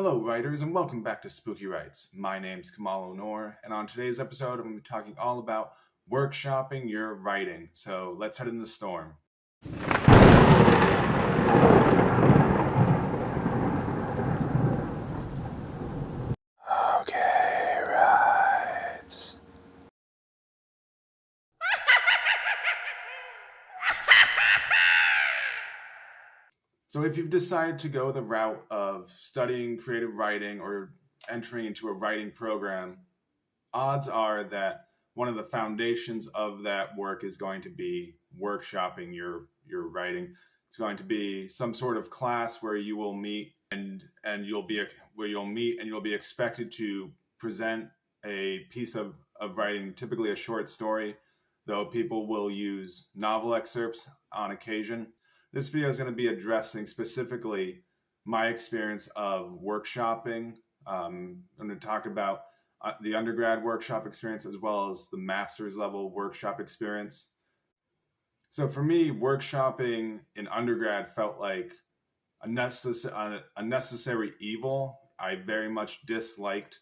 Hello, writers, and welcome back to Spooky Writes. My name's Kamal Onor, and on today's episode, I'm going to be talking all about workshopping your writing. So let's head in the storm. Okay, writes. So if you've decided to go the route of studying creative writing or entering into a writing program, odds are that one of the foundations of that work is going to be workshopping your writing. It's going to be some sort of class where you will meet and you'll be expected to present a piece of writing, typically a short story, though people will use novel excerpts on occasion. This video is going to be addressing specifically my experience of workshopping. I'm going to talk about the undergrad workshop experience as well as the master's level workshop experience. So for me, workshopping in undergrad felt like a necessary evil. I very much disliked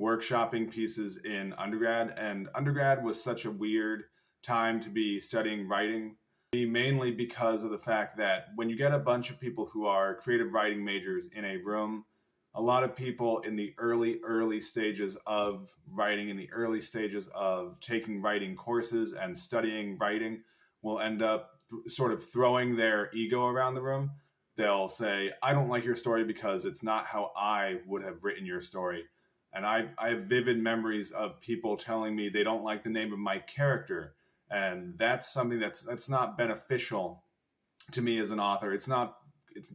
workshopping pieces in undergrad, and undergrad was such a weird time to be studying writing, mainly because of the fact that when you get a bunch of people who are creative writing majors in a room, a lot of people in the early stages of writing, in the early stages of taking writing courses and studying writing, will end up sort of throwing their ego around the room. They'll say, I don't like your story because it's not how I would have written your story. And I have vivid memories of people telling me they don't like the name of my character. And that's something that's not beneficial to me as an author. It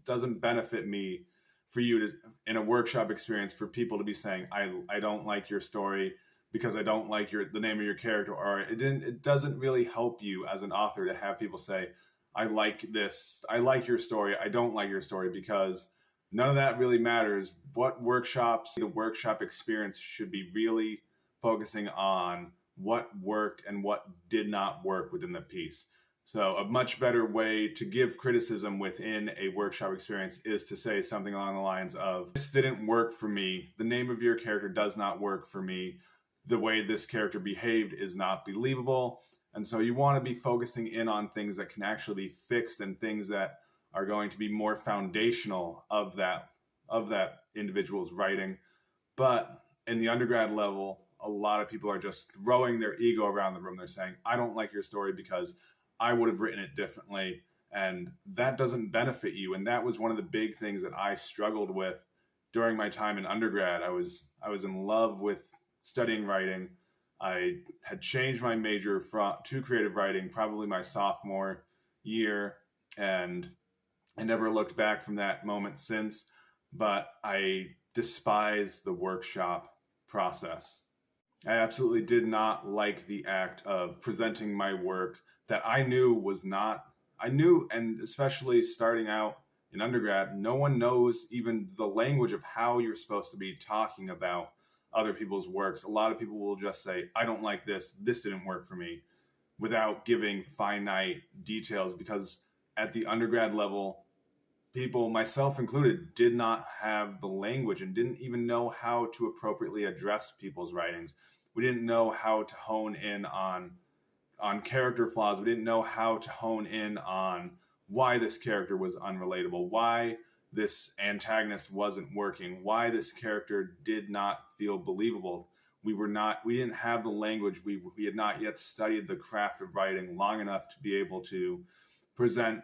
doesn't benefit me for you to, in a workshop experience, for people to be saying, I don't like your story because I don't like the name of your character, or it doesn't really help you as an author to have people say, I like this, I like your story, I don't like your story, because none of that really matters. The workshop experience should be really focusing on what worked and what did not work within the piece. So a much better way to give criticism within a workshop experience is to say something along the lines of, this didn't work for me, the name of your character does not work for me, the way this character behaved is not believable. And so you want to be focusing in on things that can actually be fixed and things that are going to be more foundational of that individual's writing. But in the undergrad level, a lot of people are just throwing their ego around the room. They're saying, I don't like your story because I would have written it differently. And that doesn't benefit you. And that was one of the big things that I struggled with during my time in undergrad. I was in love with studying writing. I had changed my major to creative writing probably my sophomore year, and I never looked back from that moment since. But I despise the workshop process. I absolutely did not like the act of presenting my work that I knew, and especially starting out in undergrad, no one knows even the language of how you're supposed to be talking about other people's works. A lot of people will just say, I don't like this didn't work for me, without giving finite details, because at the undergrad level, people, myself included, did not have the language and didn't even know how to appropriately address people's writings. We didn't know how to hone in on character flaws. We didn't know how to hone in on why this character was unrelatable, why this antagonist wasn't working, why this character did not feel believable. We didn't have the language. We had not yet studied the craft of writing long enough to be able to present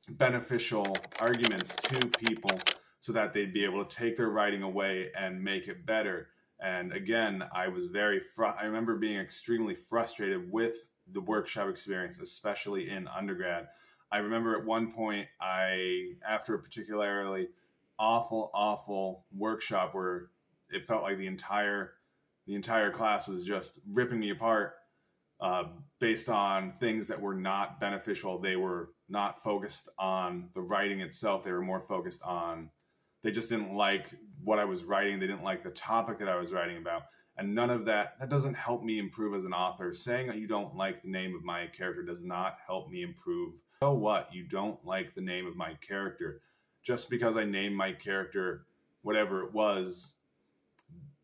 beneficial arguments to people so that they'd be able to take their writing away and make it better. And again, I remember being extremely frustrated with the workshop experience, especially in undergrad. I remember at one point, after a particularly awful workshop where it felt like the entire class was just ripping me apart, based on things that were not beneficial. They were not focused on the writing itself. They were more focused on, they just didn't like what I was writing. They didn't like the topic that I was writing about. And none of that doesn't help me improve as an author. Saying that you don't like the name of my character does not help me improve. So what? You don't like the name of my character. Just because I name my character whatever it was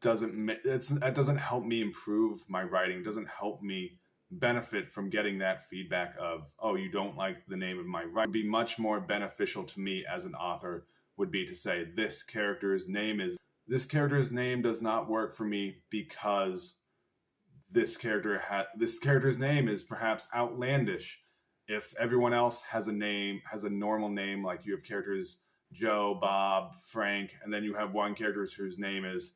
that doesn't help me improve my writing, doesn't help me benefit from getting that feedback of, oh, you don't like the name of my writing. It would be much more beneficial to me as an author would be to say this character's name does not work for me because this character's name is perhaps outlandish. If everyone else has a normal name, like you have characters Joe, Bob, Frank, and then you have one character whose name is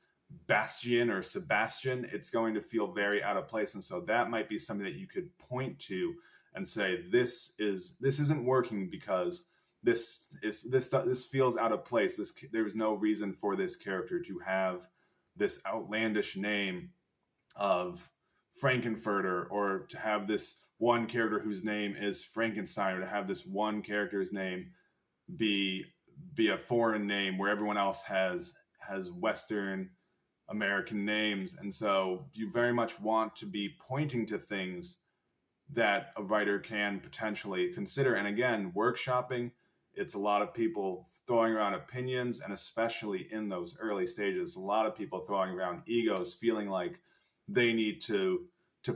Bastian or Sebastian, it's going to feel very out of place. And so that might be something that you could point to and say, this isn't working because this feels out of place. There's no reason for this character to have this outlandish name of Frankenfurter, or to have this one character whose name is Frankenstein, or to have this one character's name be a foreign name where everyone else has Western American names. And so you very much want to be pointing to things that a writer can potentially consider. And again, workshopping, it's a lot of people throwing around opinions, and especially in those early stages, a lot of people throwing around egos, feeling like they need to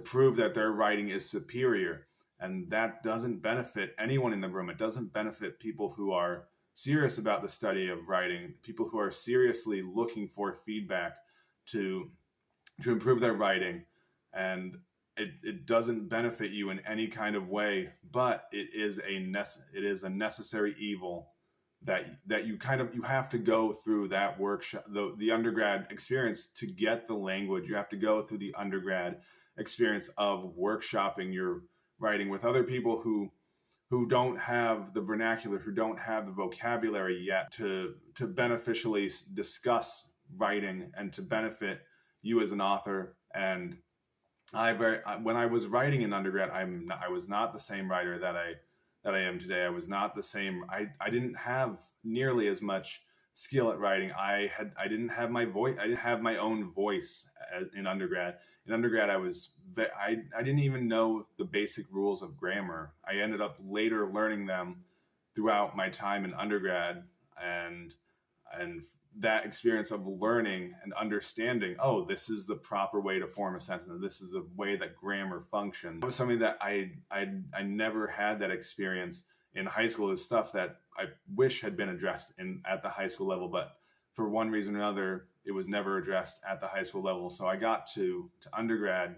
prove that their writing is superior. And that doesn't benefit anyone in the room. It doesn't benefit people who are serious about the study of writing, people who are seriously looking for feedback to improve their writing. And it doesn't benefit you in any kind of way, but it is a necessary evil that you have to go through that workshop, the undergrad experience to get the language. You have to go through the undergrad experience of workshopping your writing with other people who don't have the vernacular, who don't have the vocabulary yet to beneficially discuss writing and to benefit you as an author. And when I was writing in undergrad, I was not the same writer that I am today. I was not the same. I didn't have nearly as much skill at writing. I didn't have my voice. I didn't have my own voice in undergrad. In undergrad, I didn't even know the basic rules of grammar. I ended up later learning them throughout my time in undergrad, and that experience of learning and understanding, oh, this is the proper way to form a sentence, and this is the way that grammar functions. It was something that I never had that experience in high school. Is stuff that I wish had been addressed at the high school level, but for one reason or another, it was never addressed at the high school level. So I got to undergrad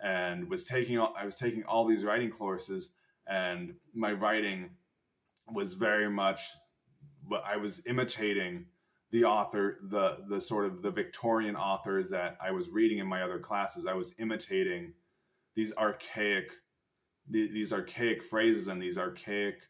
and I was taking all these writing courses, and my writing was very much, but I was imitating the author, the sort of the Victorian authors that I was reading in my other classes. I was imitating these archaic phrases and these archaic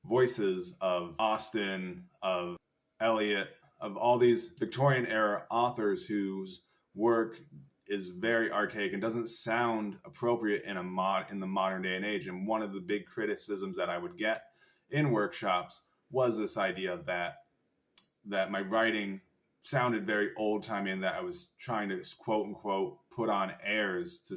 voices of Austen, of Eliot, of all these Victorian era authors whose work is very archaic and doesn't sound appropriate in the modern day and age. And one of the big criticisms that I would get in workshops was this idea that my writing sounded very old-timey, and that I was trying to quote unquote put on airs to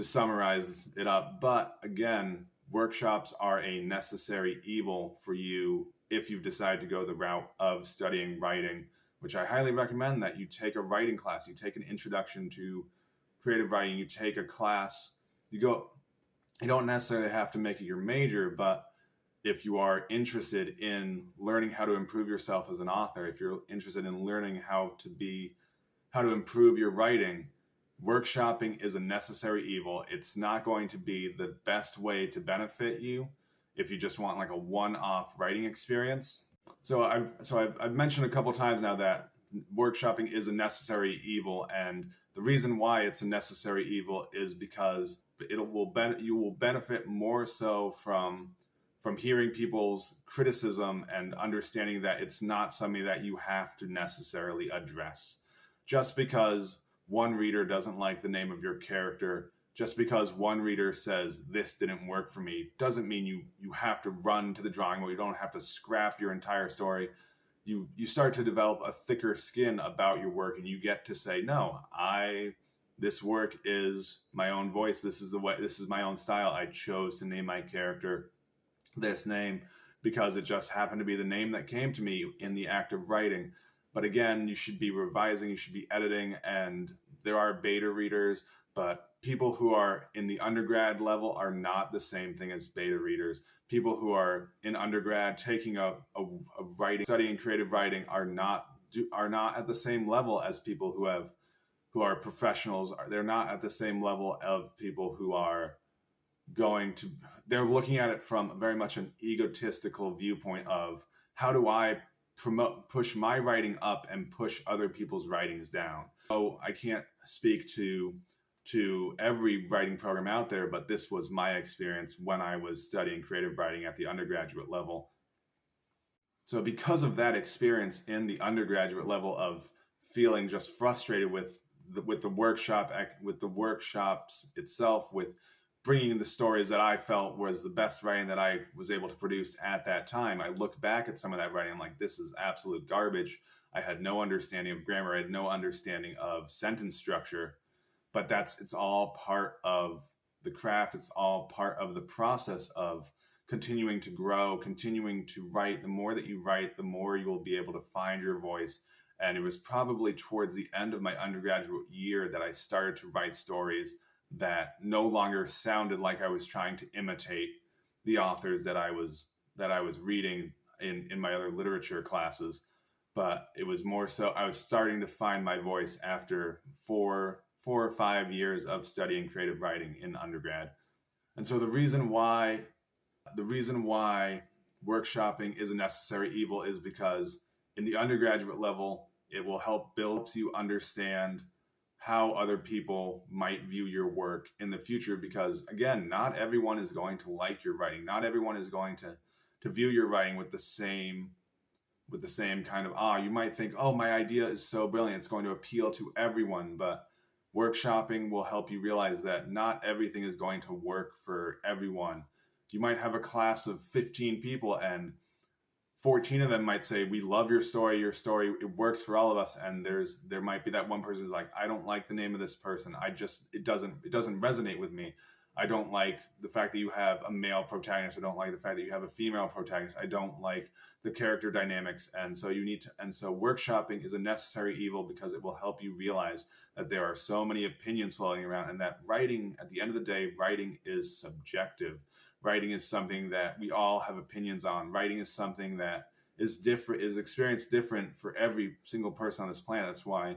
summarize it up. But again, workshops are a necessary evil for you if you've decided to go the route of studying writing, which I highly recommend that you take a writing class, you take an introduction to creative writing, you take a class, you don't necessarily have to make it your major, but if you are interested in learning how to improve yourself as an author, if you're interested in learning how to improve your writing, workshopping is a necessary evil. It's not going to be the best way to benefit you if you just want like a one-off writing experience. So I've mentioned a couple times now that workshopping is a necessary evil, and the reason why it's a necessary evil is because you will benefit more so from hearing people's criticism and understanding that it's not something that you have to necessarily address. Just because one reader doesn't like the name of your character, just because one reader says this didn't work for me, doesn't mean you have to run to the drawing board. You don't have to scrap your entire story. You start to develop a thicker skin about your work, and you get to say, no, this work is my own voice. This is my own style. I chose to name my character this name because it just happened to be the name that came to me in the act of writing. But again, you should be revising, you should be editing, and there are beta readers, but people who are in the undergrad level are not the same thing as beta readers. People who are in undergrad taking a writing, studying creative writing are not at the same level as people who are professionals. They're not at the same level of people who are they're looking at it from very much an egotistical viewpoint of how do I push my writing up and push other people's writings down. So I can't speak to every writing program out there, but this was my experience when I was studying creative writing at the undergraduate level. So because of that experience in the undergraduate level of feeling just frustrated with the workshops itself, with bringing the stories that I felt was the best writing that I was able to produce at that time, I look back at some of that writing, I'm like, this is absolute garbage. I had no understanding of grammar. I had no understanding of sentence structure. But it's all part of the craft. It's all part of the process of continuing to grow, continuing to write. The more that you write, the more you will be able to find your voice. And it was probably towards the end of my undergraduate year that I started to write stories that no longer sounded like I was trying to imitate the authors that I was reading in my other literature classes. But it was more so I was starting to find my voice after four or 5 years of studying creative writing in undergrad. And so the reason why workshopping is a necessary evil is because in the undergraduate level, it will help you understand how other people might view your work in the future. Because again, not everyone is going to like your writing. Not everyone is going to view your writing with the same kind of, you might think, oh, my idea is so brilliant, it's going to appeal to everyone. But workshopping will help you realize that not everything is going to work for everyone. You might have a class of 15 people and 14 of them might say, we love your story, it works for all of us. And there might be that one person who's like, I don't like the name of this person. It doesn't resonate with me. I don't like the fact that you have a male protagonist. I don't like the fact that you have a female protagonist. I don't like the character dynamics. And so workshopping is a necessary evil because it will help you realize that there are so many opinions floating around, and that writing, at the end of the day, writing is subjective. Writing is something that we all have opinions on. Writing is something that is experienced different for every single person on this planet. That's why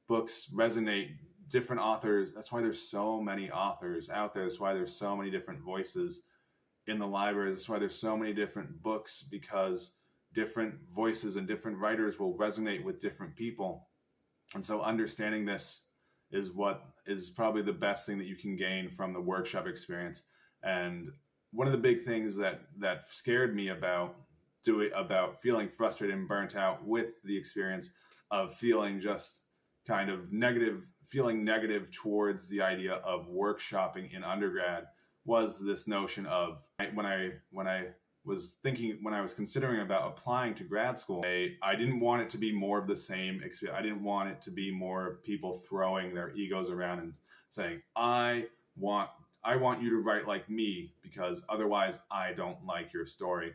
books resonate. Different authors, that's why there's so many authors out there. That's why there's so many different voices in the libraries. That's why there's so many different books, because different voices and different writers will resonate with different people. And so understanding this is what is probably the best thing that you can gain from the workshop experience. And one of the big things that scared me about feeling frustrated and burnt out with the experience of feeling just kind of feeling negative towards the idea of workshopping in undergrad was this notion of when I was considering about applying to grad school, I didn't want it to be more of the same experience. I didn't want it to be more of people throwing their egos around and saying, I want you to write like me because otherwise I don't like your story.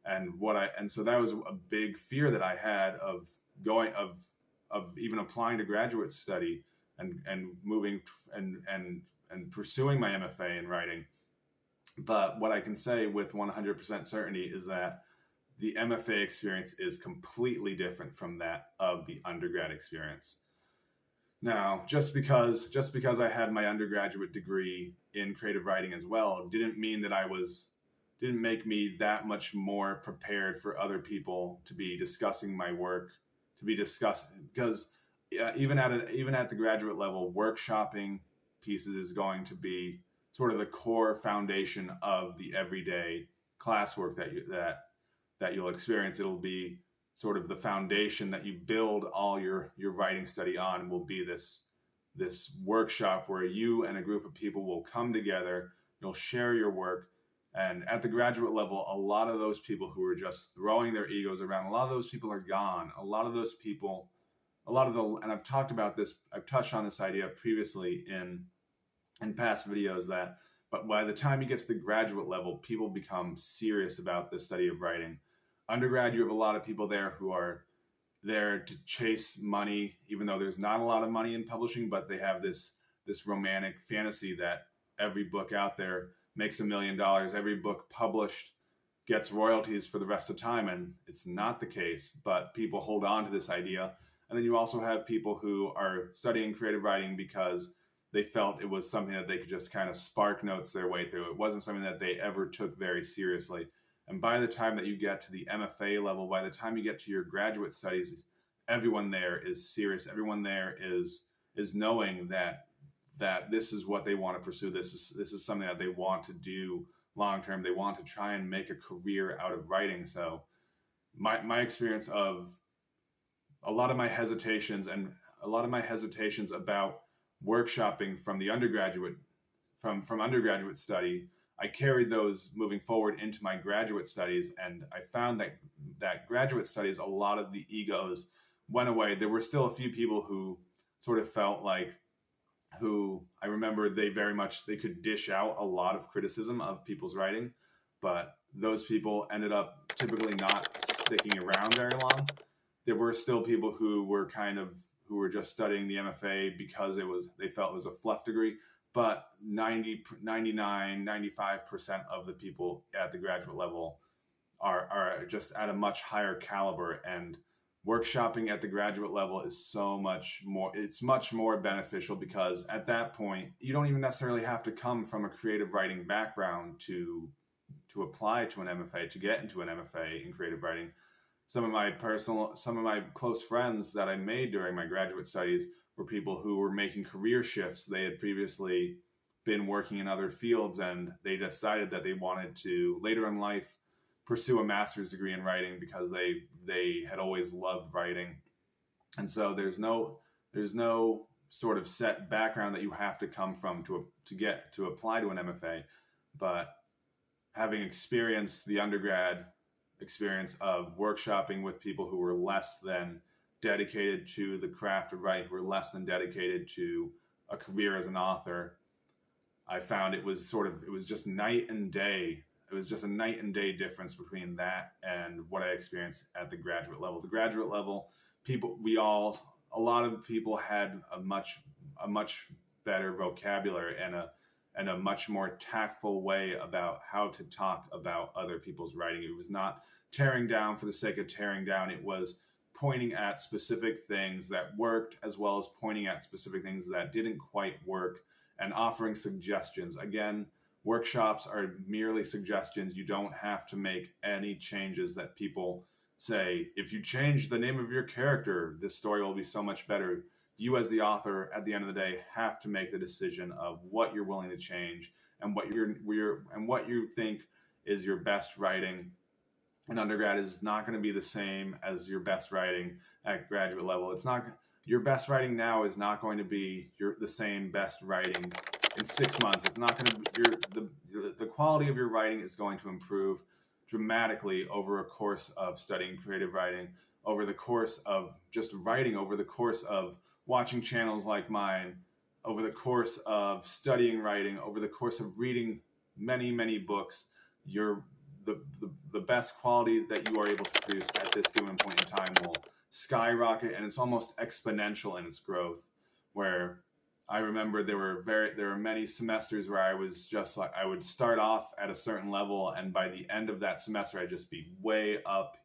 And so that was a big fear that I had of even applying to graduate study and moving and pursuing my MFA in writing. But what I can say with 100% certainty is that the MFA experience is completely different from that of the undergrad experience. Now, just because I had my undergraduate degree in creative writing as well, didn't make me that much more prepared for other people to be discussing my work, because even at the graduate level, workshopping pieces is going to be sort of the core foundation of the everyday classwork that you'll experience. It'll be sort of the foundation that you build all your writing study on, will be this workshop where you and a group of people will come together, you'll share your work. And at the graduate level, a lot of those people who are just throwing their egos around, a lot of those people are gone. And I've touched on this idea previously in past videos, that But by the time you get to the graduate level, people become serious about the study of writing. Undergrad, you have a lot of people there who are there to chase money, even though there's not a lot of money in publishing, but they have this romantic fantasy that every book out there makes $1 million. Every book published gets royalties for the rest of time, and it's not the case, but people hold on to this idea. And then you also have people who are studying creative writing because they felt it was something that they could just kind of spark notes their way through. It wasn't something that they ever took very seriously. And by the time that you get to the MFA level, by the time you get to your graduate studies, everyone there is serious. Everyone there is knowing that this is what they want to pursue. This is something that they want to do long term. They want to try and make a career out of writing. So my experience of a lot of my hesitations about workshopping from the undergraduate study, I carried those moving forward into my graduate studies, and I found that graduate studies, a lot of the egos went away. There were still a few people who sort of felt like, who I remember they could dish out a lot of criticism of people's writing, but those people ended up typically not sticking around very long. There were still people who were just studying the MFA because they felt it was a fluff degree, but 95% of the people at the graduate level are just at a much higher caliber, and workshopping at the graduate level is it's much more beneficial, because at that point you don't even necessarily have to come from a creative writing background to apply to an MFA, to get into an MFA in creative writing. Some of my close friends that I made during my graduate studies were people who were making career shifts. They had previously been working in other fields, and they decided that they wanted to later in life pursue a master's degree in writing because they had always loved writing. And so there's no sort of set background that you have to come from to apply to an MFA. But having experienced the undergrad experience of workshopping with people who were less than dedicated to the craft of writing, who were less than dedicated to a career as an author, I found it was just night and day. It was just a night and day difference between that and what I experienced at the graduate level. The graduate level, a lot of people had a much better vocabulary and a much more tactful way about how to talk about other people's writing. It was not tearing down for the sake of tearing down. It was pointing at specific things that worked, as well as pointing at specific things that didn't quite work, and offering suggestions. Again, workshops are merely suggestions. You don't have to make any changes that people say, if you change the name of your character, this story will be so much better. You as the author, at the end of the day, have to make the decision of what you're willing to change and what you think is your best writing. And undergrad is not going to be the same as your best writing at graduate level. It's not, your best writing now is not going to be the same best writing in 6 months. It's not going to the quality of your writing is going to improve dramatically over a course of studying creative writing, over the course of just writing, over the course of watching channels like mine, over the course of studying writing, over the course of reading many books. The best quality that you are able to produce at this given point in time will skyrocket, and it's almost exponential in its growth. Where I remember there were many semesters where I was just like, I would start off at a certain level, and by the end of that semester I'd just be way up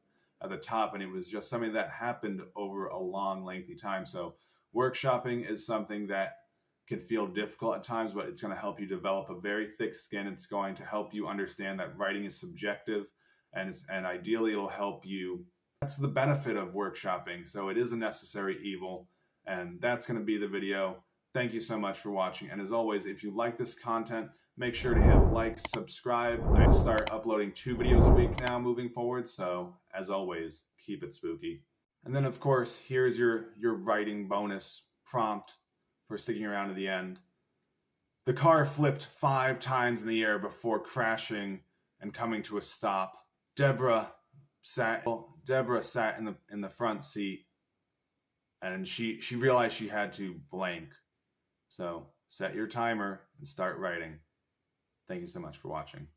at the top, and it was just something that happened over a long, lengthy time. So workshopping is something that can feel difficult at times, but it's going to help you develop a very thick skin. It's going to help you understand that writing is subjective, and ideally it'll help you. That's the benefit of workshopping. So it is a necessary evil, and that's going to be the video. Thank you so much for watching. And as always, if you like this content, make sure to hit like, subscribe. I start uploading 2 videos a week now moving forward. So as always, keep it spooky. And then of course, here's your writing bonus prompt for sticking around to the end. The car flipped 5 times in the air before crashing and coming to a stop. Deborah sat in the front seat, and she realized she had to blank. So set your timer and start writing. Thank you so much for watching.